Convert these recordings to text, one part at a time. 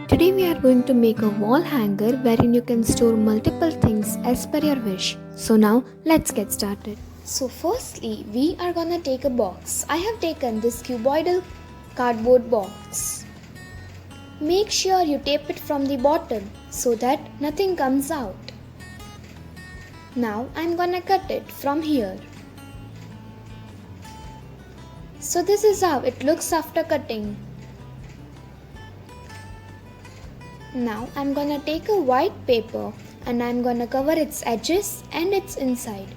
Today we are going to make a wall hanger wherein you can store multiple things as per your wish. So now let's get started. So firstly we are gonna take a box. I have taken this cuboidal cardboard box. Make sure you tape it from the bottom so that nothing comes out. Now I'm gonna cut it from here. So this is how it looks after cutting. Now I'm gonna take a white paper and I'm gonna cover its edges and its inside.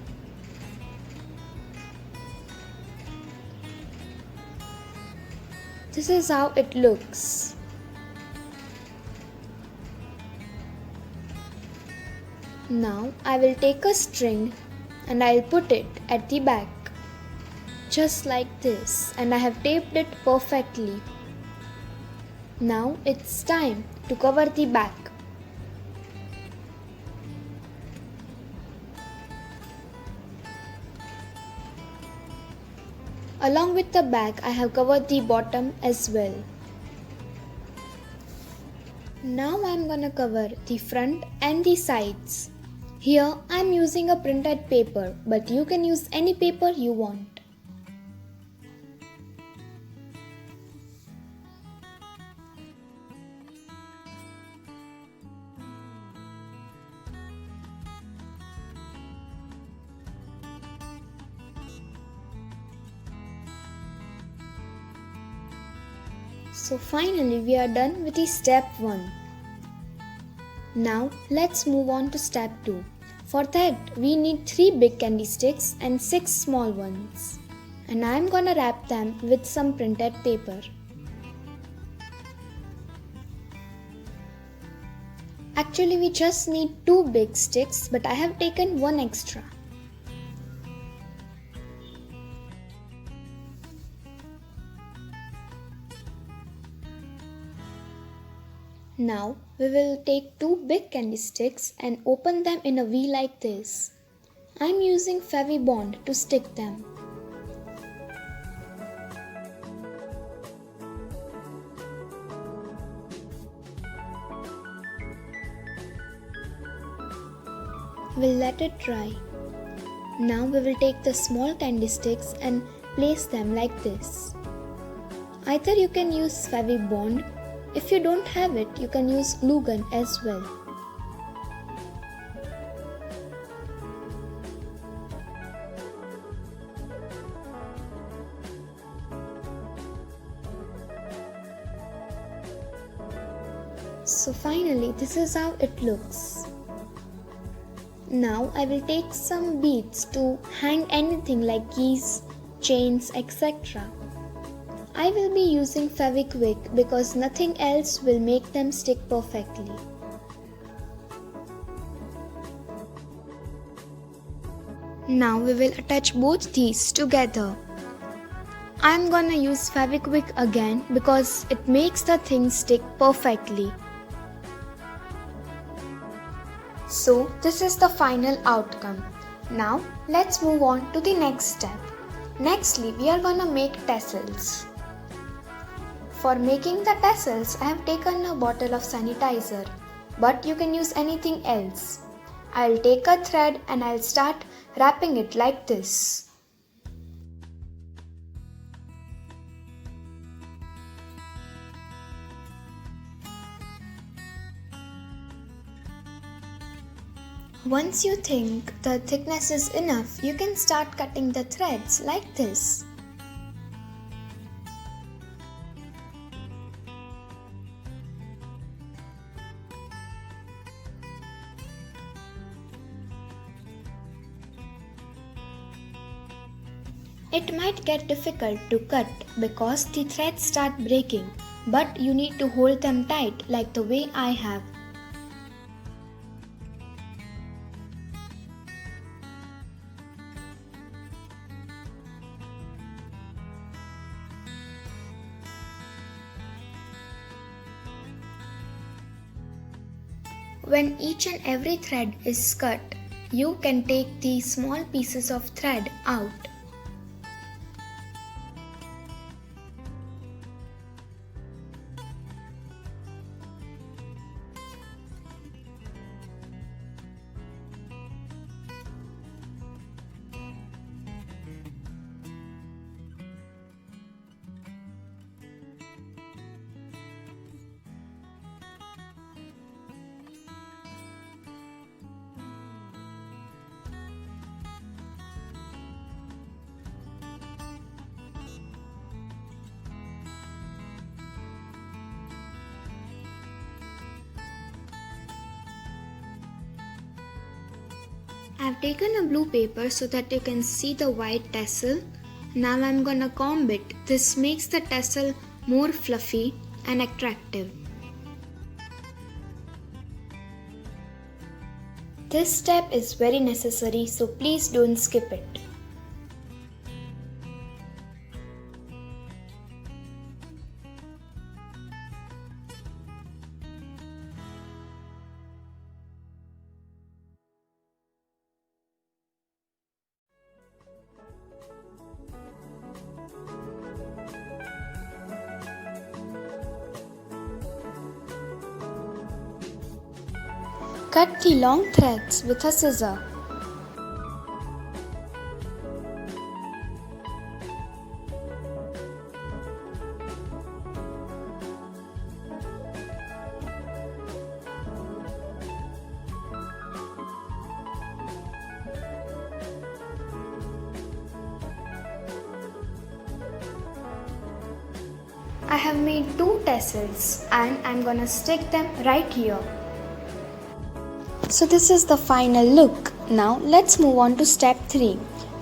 This is how it looks. Now I will take a string and I'll put it at the back. Just like this, and I have taped it perfectly. Now it's time to cover the back. Along with the back, I have covered the bottom as well. Now I am gonna cover the front and the sides. Here I am using a printed paper, but you can use any paper you want. So finally we are done with the step 1. Now let's move on to step 2. For that we need 3 big candy sticks and 6 small ones. And I am gonna wrap them with some printed paper. Actually we just need 2 big sticks, but I have taken 1 extra. Now we will take 2 big candy sticks and open them in a V like this. I am using Fevibond to stick them. We'll let it dry. Now we will take the small candy sticks and place them like this. Either you can use Fevibond. If you don't have it, you can use glue gun as well. So finally, this is how it looks. Now I will take some beads to hang anything like keys, chains, etc. I will be using Fevikwik because nothing else will make them stick perfectly. Now we will attach both these together. I am gonna use Fevikwik again because it makes the thing stick perfectly. So this is the final outcome. Now let's move on to the next step. Nextly we are gonna make tassels. For making the tassels, I have taken a bottle of sanitizer, but you can use anything else. I'll take a thread and I'll start wrapping it like this. Once you think the thickness is enough, you can start cutting the threads like this. It might get difficult to cut because the threads start breaking, but you need to hold them tight like the way I have. When each and every thread is cut, you can take the small pieces of thread out. I've taken a blue paper so that you can see the white tassel. Now I'm gonna comb it. This makes the tassel more fluffy and attractive. This step is very necessary, so please don't skip it. Cut the long threads with a scissor. I have made 2 tassels and I'm gonna stick them right here. So this is the final look. Now let's move on to step 3.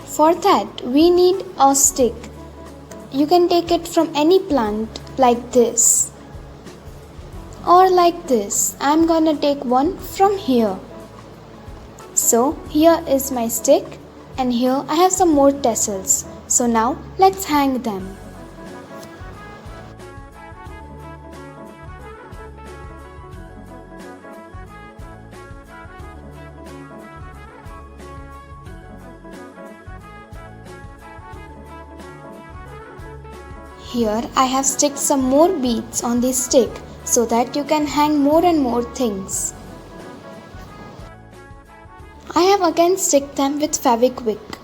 For that we need a stick. You can take it from any plant like this or like this. I'm gonna take one from here. So here is my stick and here I have some more tassels. So now let's hang them. Here I have sticked some more beads on the stick so that you can hang more and more things. I have again sticked them with Fevikwik.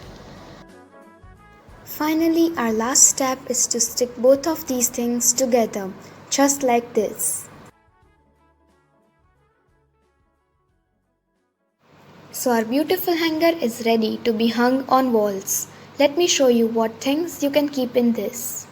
Finally, our last step is to stick both of these things together, just like this. So our beautiful hanger is ready to be hung on walls. Let me show you what things you can keep in this.